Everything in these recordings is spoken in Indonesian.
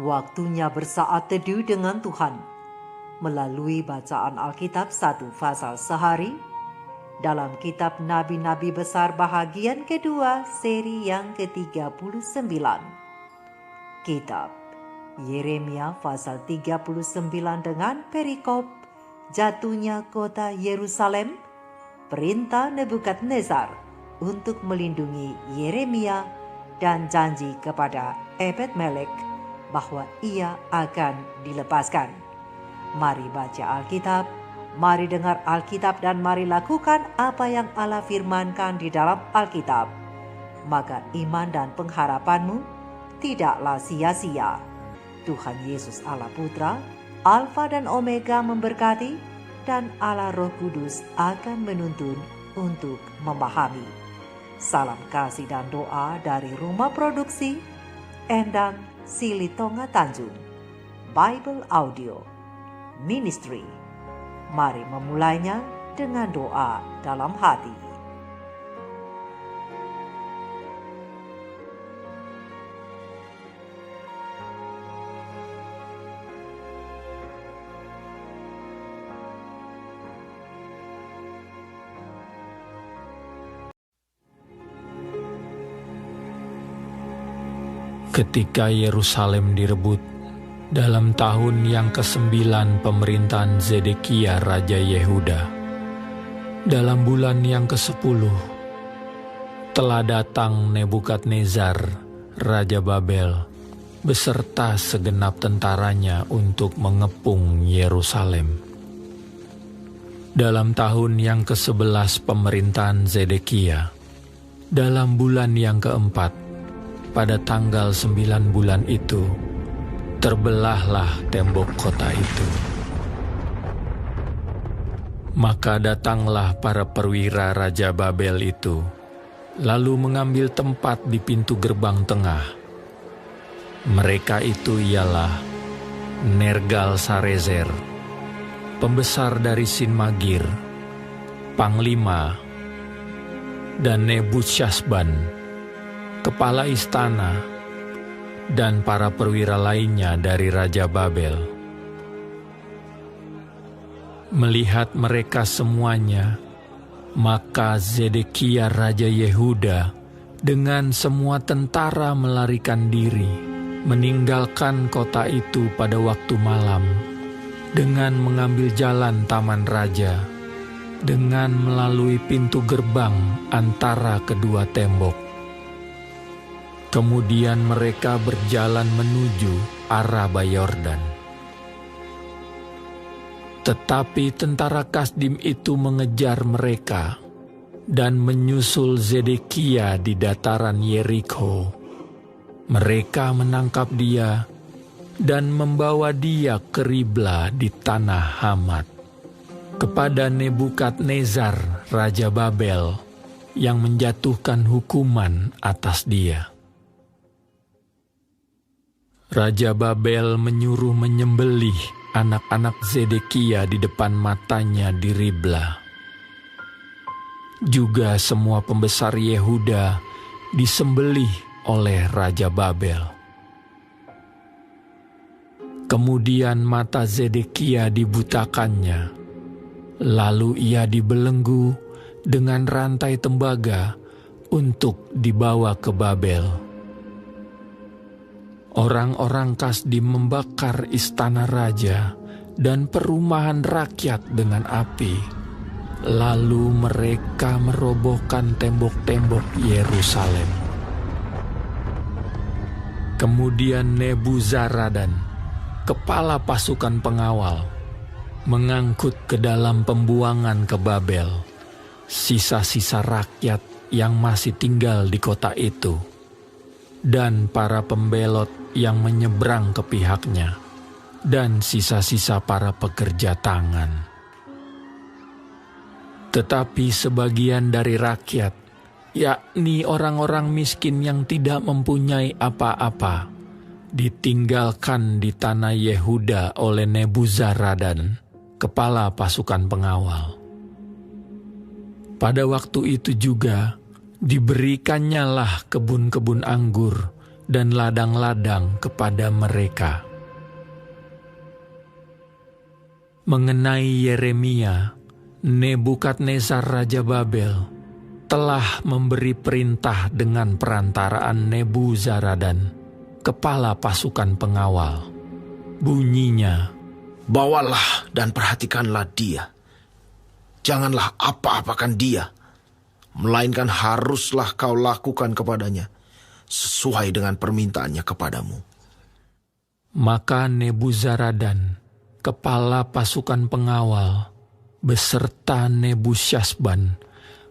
Waktunya bersaat teduh dengan Tuhan melalui bacaan Alkitab 1 pasal sehari dalam kitab Nabi-Nabi Besar bahagian kedua seri yang ke-39. Kitab Yeremia pasal 39 dengan perikop jatuhnya kota Yerusalem, perintah Nebukadnezar untuk melindungi Yeremia dan janji kepada Ebed-Melek bahwa ia akan dilepaskan. Mari baca Alkitab, mari dengar Alkitab, dan mari lakukan apa yang Allah firmankan di dalam Alkitab. Maka iman dan pengharapanmu tidaklah sia-sia. Tuhan Yesus Allah Putra, Alfa dan Omega memberkati, dan Allah Roh Kudus akan menuntun untuk memahami. Salam kasih dan doa dari Rumah Produksi Endang Silitonga Tanjung Bible Audio Ministry. Mari memulainya dengan doa dalam hati. Ketika Yerusalem direbut dalam tahun yang ke-9 pemerintahan Zedekia Raja Yehuda, dalam bulan yang ke-10 telah datang Nebukadnezar Raja Babel beserta segenap tentaranya untuk mengepung Yerusalem. Dalam tahun yang ke-11 pemerintahan Zedekia, dalam bulan yang ke-4, pada tanggal 9 bulan itu, terbelahlah tembok kota itu. Maka datanglah para perwira Raja Babel itu, lalu mengambil tempat di pintu gerbang tengah. Mereka itu ialah Nergal-Sarezer, pembesar dari Sinmagir, panglima, dan Nebuchadnezzar, kepala istana, dan para perwira lainnya dari Raja Babel. Melihat mereka semuanya, maka Zedekia Raja Yehuda dengan semua tentara melarikan diri, meninggalkan kota itu pada waktu malam, dengan mengambil jalan Taman Raja, dengan melalui pintu gerbang antara kedua tembok. Kemudian mereka berjalan menuju Araba Yordan. Tetapi tentara Kasdim itu mengejar mereka dan menyusul Zedekia di dataran Yerikho. Mereka menangkap dia dan membawa dia ke Ribla di tanah Hamat, kepada Nebukadnezar Raja Babel yang menjatuhkan hukuman atas dia. Raja Babel menyuruh menyembelih anak-anak Zedekia di depan matanya di Ribla. Juga semua pembesar Yehuda disembelih oleh Raja Babel. Kemudian mata Zedekia dibutakannya, lalu ia dibelenggu dengan rantai tembaga untuk dibawa ke Babel. Orang-orang Kasdim membakar istana raja dan perumahan rakyat dengan api. Lalu mereka merobohkan tembok-tembok Yerusalem. Kemudian Nebuzaradan, kepala pasukan pengawal, mengangkut ke dalam pembuangan ke Babel sisa-sisa rakyat yang masih tinggal di kota itu, dan para pembelot yang menyeberang ke pihaknya, dan sisa-sisa para pekerja tangan. Tetapi sebagian dari rakyat, yakni orang-orang miskin yang tidak mempunyai apa-apa, ditinggalkan di tanah Yehuda oleh Nebuzaradan, kepala pasukan pengawal. Pada waktu itu juga diberikannya lah kebun-kebun anggur dan ladang-ladang kepada mereka. Mengenai Yeremia, Nebukadnezar Raja Babel telah memberi perintah dengan perantaraan Nebuzaradan, kepala pasukan pengawal. Bunyinya, "Bawalah dan perhatikanlah dia. Janganlah apa-apakan dia, melainkan haruslah kau lakukan kepadanya sesuai dengan permintaannya kepadamu." Maka Nebuzaradan, kepala pasukan pengawal, beserta Nebusyazban,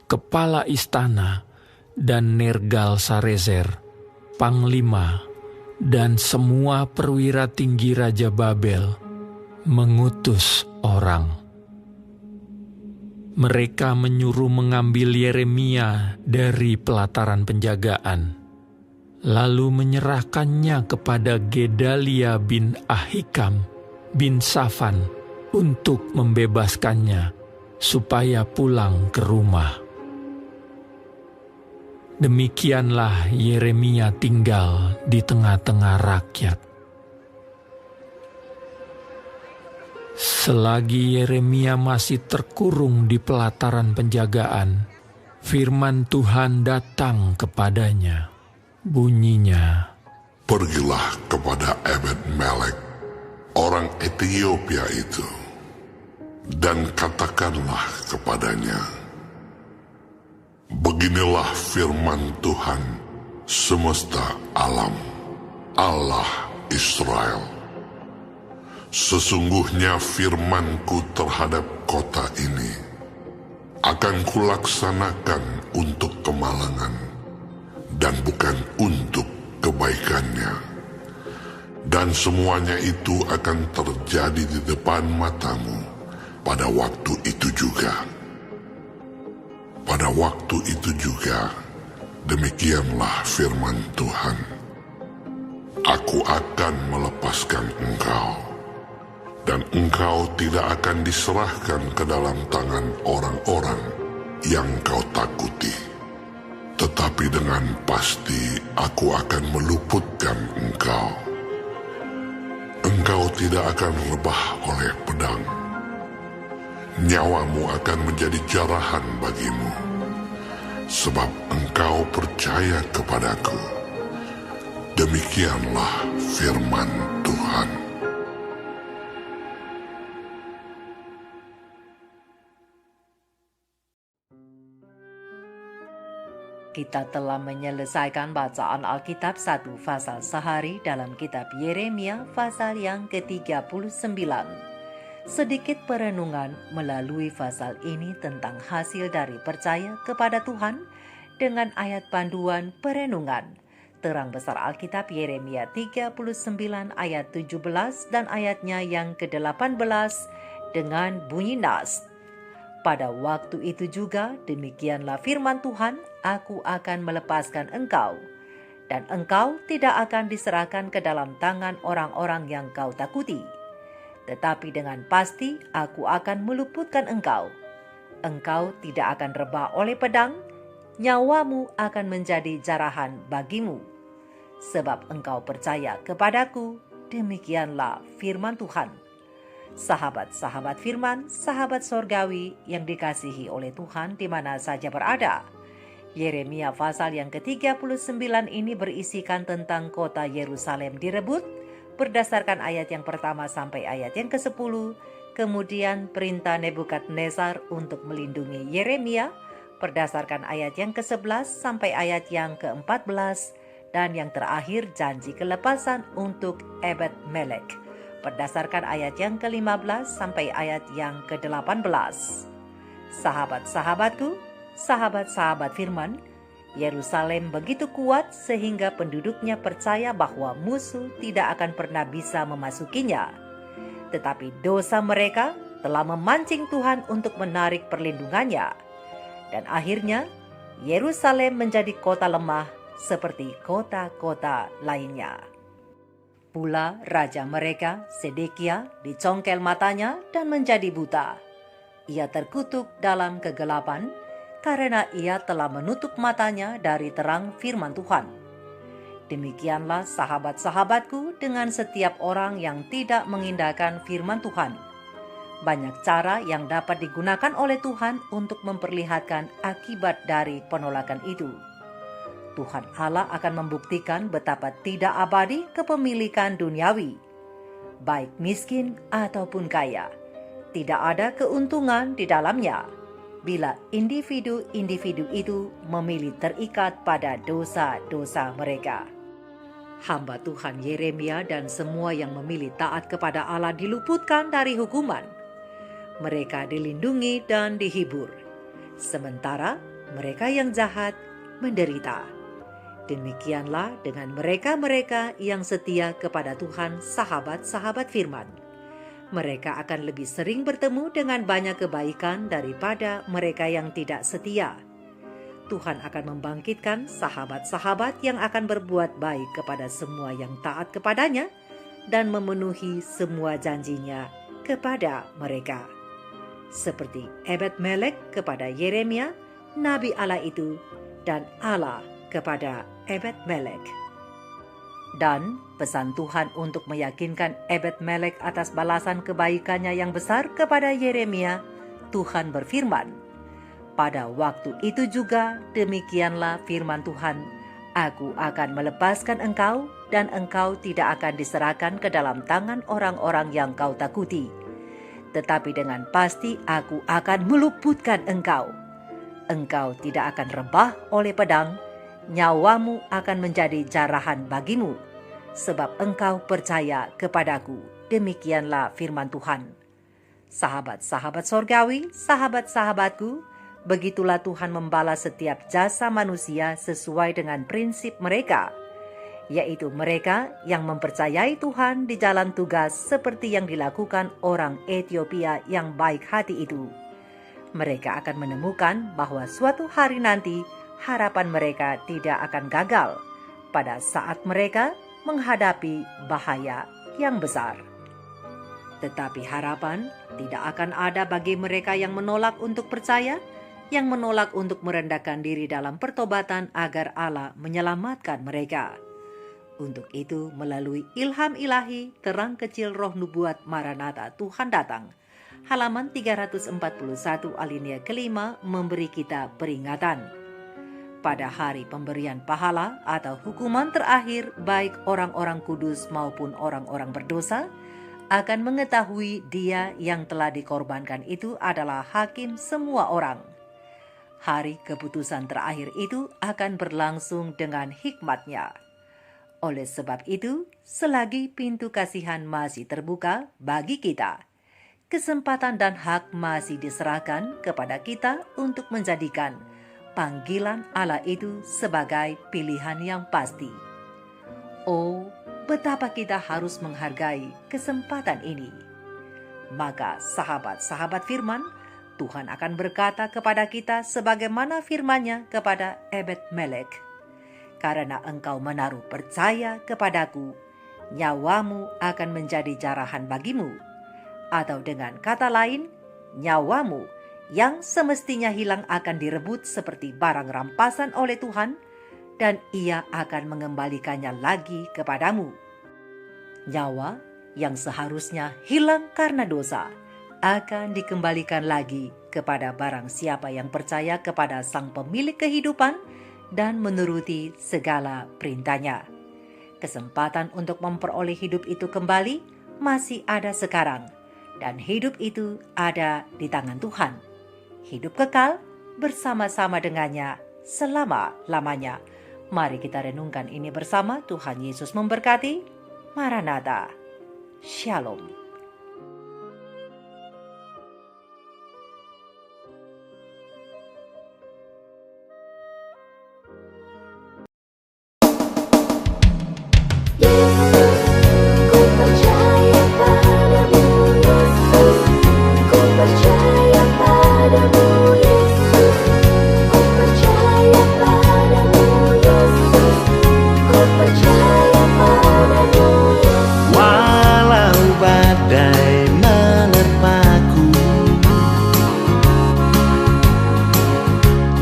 kepala istana, dan Nergal-Sarezer, panglima, dan semua perwira tinggi Raja Babel, mengutus orang. Mereka menyuruh mengambil Yeremia dari pelataran penjagaan, lalu menyerahkannya kepada Gedalia bin Ahikam bin Safan untuk membebaskannya supaya pulang ke rumah. Demikianlah Yeremia tinggal di tengah-tengah rakyat. Selagi Yeremia masih terkurung di pelataran penjagaan, firman Tuhan datang kepadanya. Bunyinya, "Pergilah kepada Ebed-Melek, orang Ethiopia itu, dan katakanlah kepadanya, beginilah firman Tuhan semesta alam, Allah Israel. Sesungguhnya firmanku terhadap kota ini akan kulaksanakan untuk kemalangan dan bukan untuk kebaikannya. Dan semuanya itu akan terjadi di depan matamu pada waktu itu juga. Pada waktu itu juga, demikianlah firman Tuhan. Aku akan melepaskan engkau, dan engkau tidak akan diserahkan ke dalam tangan orang-orang yang kau takuti. Tetapi dengan pasti aku akan meluputkan engkau. Engkau tidak akan rebah oleh pedang. Nyawamu akan menjadi jarahan bagimu, sebab engkau percaya kepadaku. Demikianlah firman Tuhan." Kita telah menyelesaikan bacaan Alkitab 1 pasal sehari dalam kitab Yeremia pasal yang ke-39. Sedikit perenungan melalui pasal ini tentang hasil dari percaya kepada Tuhan dengan ayat panduan perenungan. Terang besar Alkitab Yeremia 39 ayat 17 dan ayatnya yang ke-18 dengan bunyi nas. Pada waktu itu juga demikianlah firman Tuhan, aku akan melepaskan engkau, dan engkau tidak akan diserahkan ke dalam tangan orang-orang yang kau takuti. Tetapi dengan pasti aku akan meluputkan engkau. Engkau tidak akan rebah oleh pedang, nyawamu akan menjadi jarahan bagimu. Sebab engkau percaya kepadaku, demikianlah firman Tuhan. Sahabat-sahabat firman, sahabat sorgawi yang dikasihi oleh Tuhan di mana saja berada. Yeremia pasal yang ke-39 ini berisikan tentang kota Yerusalem direbut berdasarkan ayat yang pertama sampai ayat yang ke-10, kemudian perintah Nebukadnezar untuk melindungi Yeremia berdasarkan ayat yang ke-11 sampai ayat yang ke-14, dan yang terakhir janji kelepasan untuk Ebed-Melek berdasarkan ayat yang ke-15 sampai ayat yang ke-18. Sahabat-sahabatku, sahabat-sahabat firman, Yerusalem begitu kuat sehingga penduduknya percaya bahwa musuh tidak akan pernah bisa memasukinya. Tetapi dosa mereka telah memancing Tuhan untuk menarik perlindungannya. Dan akhirnya Yerusalem menjadi kota lemah seperti kota-kota lainnya. Pula raja mereka, Sedekia, dicongkel matanya dan menjadi buta. Ia terkutuk dalam kegelapan karena ia telah menutup matanya dari terang firman Tuhan. Demikianlah sahabat-sahabatku dengan setiap orang yang tidak mengindahkan firman Tuhan. Banyak cara yang dapat digunakan oleh Tuhan untuk memperlihatkan akibat dari penolakan itu. Tuhan Allah akan membuktikan betapa tidak abadi kepemilikan duniawi, baik miskin ataupun kaya. Tidak ada keuntungan di dalamnya bila individu-individu itu memilih terikat pada dosa-dosa mereka. Hamba Tuhan Yeremia dan semua yang memilih taat kepada Allah diluputkan dari hukuman. Mereka dilindungi dan dihibur, sementara mereka yang jahat menderita. Demikianlah dengan mereka-mereka yang setia kepada Tuhan, sahabat-sahabat firman. Mereka akan lebih sering bertemu dengan banyak kebaikan daripada mereka yang tidak setia. Tuhan akan membangkitkan sahabat-sahabat yang akan berbuat baik kepada semua yang taat kepadanya dan memenuhi semua janjinya kepada mereka. Seperti Ebed-Melek kepada Yeremia, Nabi Allah itu, dan Allah kepada Ebed-Melek. Dan pesan Tuhan untuk meyakinkan Ebed-Melek atas balasan kebaikannya yang besar kepada Yeremia, Tuhan berfirman, "Pada waktu itu juga demikianlah firman Tuhan, Aku akan melepaskan engkau dan engkau tidak akan diserahkan ke dalam tangan orang-orang yang kau takuti. Tetapi dengan pasti aku akan meluputkan engkau. Engkau tidak akan rebah oleh pedang, nyawamu akan menjadi jarahan bagimu, sebab engkau percaya kepadaku." Demikianlah firman Tuhan. Sahabat-sahabat sorgawi, sahabat-sahabatku, begitulah Tuhan membalas setiap jasa manusia sesuai dengan prinsip mereka, yaitu mereka yang mempercayai Tuhan di jalan tugas seperti yang dilakukan orang Ethiopia yang baik hati itu. Mereka akan menemukan bahwa suatu hari nanti harapan mereka tidak akan gagal pada saat mereka menghadapi bahaya yang besar. Tetapi harapan tidak akan ada bagi mereka yang menolak untuk percaya, yang menolak untuk merendahkan diri dalam pertobatan agar Allah menyelamatkan mereka. Untuk itu, melalui ilham ilahi, terang kecil roh nubuat Maranatha Tuhan datang, halaman 341 alinea kelima memberi kita peringatan. Pada hari pemberian pahala atau hukuman terakhir, baik orang-orang kudus maupun orang-orang berdosa akan mengetahui Dia yang telah dikorbankan itu adalah hakim semua orang. Hari keputusan terakhir itu akan berlangsung dengan hikmat-Nya. Oleh sebab itu, selagi pintu kasihan masih terbuka bagi kita, kesempatan dan hak masih diserahkan kepada kita untuk menjadikan panggilan Allah itu sebagai pilihan yang pasti. Oh, betapa kita harus menghargai kesempatan ini. Maka sahabat-sahabat firman, Tuhan akan berkata kepada kita sebagaimana firman-Nya kepada Ebed-Melek, "Karena engkau menaruh percaya kepadaku, nyawamu akan menjadi jarahan bagimu." Atau dengan kata lain, nyawamu yang semestinya hilang akan direbut seperti barang rampasan oleh Tuhan, dan Ia akan mengembalikannya lagi kepadamu. Nyawa yang seharusnya hilang karena dosa akan dikembalikan lagi kepada barang siapa yang percaya kepada Sang Pemilik kehidupan dan menuruti segala perintah-Nya. Kesempatan untuk memperoleh hidup itu kembali masih ada sekarang, dan hidup itu ada di tangan Tuhan. Hidup kekal bersama-sama dengannya selama-lamanya. Mari kita renungkan ini bersama. Tuhan Yesus memberkati. Maranatha. Shalom.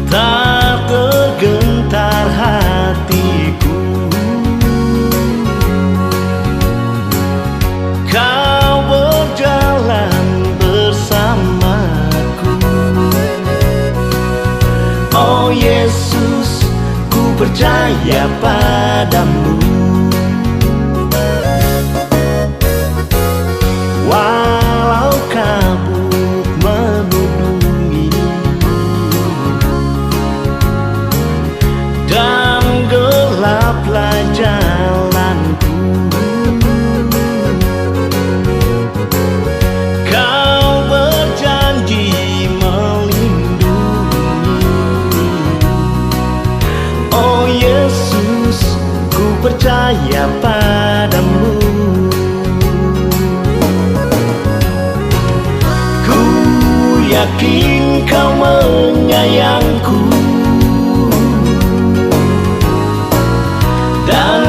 Tak tergentar hatiku Yesus, ku percaya padamu. Walau kabut menudungi dan gelaplah jalanku, Kau berjanji melindungi. Oh Yesus, ku percaya padamu. Ku yakin Kau menyayangku dan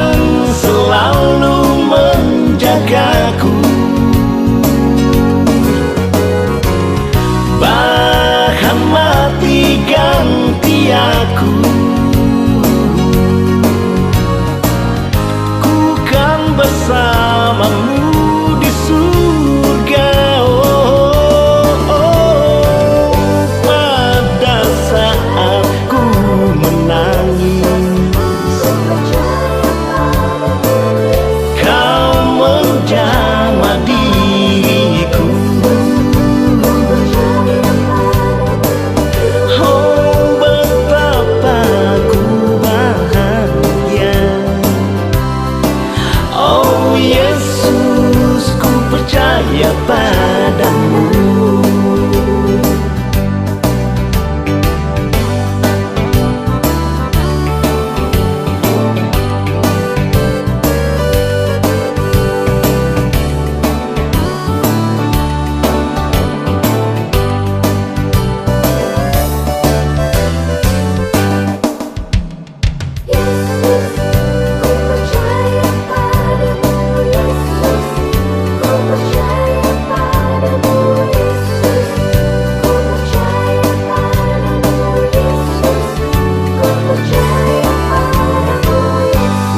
selalu menjagaku. Bahkan mati ganti aku, ku kan bersamamu di surga. Pada saat ku menangis, Kau menjamah diriku. Oh, betapa ku bahagia. Oh Yesus, ku percaya padamu.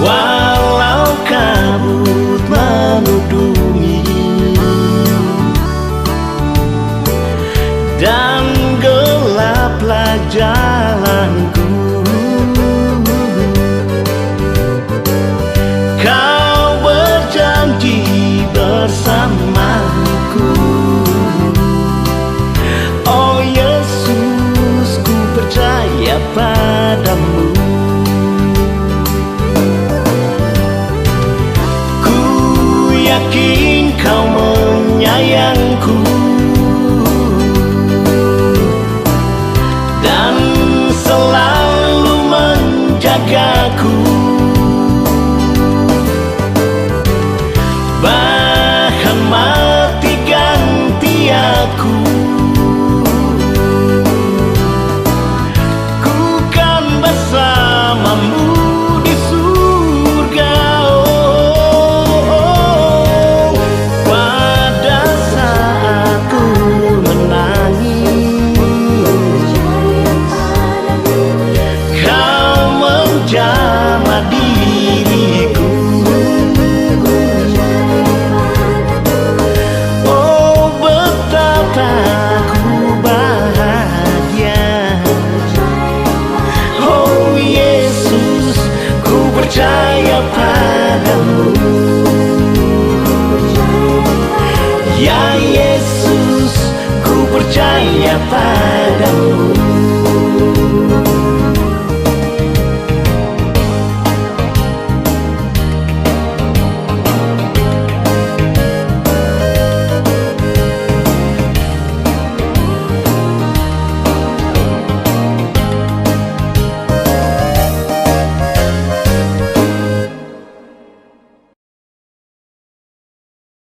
Walau kabut menudungi dan gelaplah jalanku, Kau berjanji bersamaku. Oh Yesus, ku percaya padamu. Yakin Kau menyayangku dan selalu menjagaku. Bahkan mati ganti aku, ku kan bersamamu di surga. Pada saat ku menangis, Kau menjamah diriku. Oh, betapa ku bahagia. Oh Yesus, ku percaya padamu. Ya Yesus, ku percaya padamu.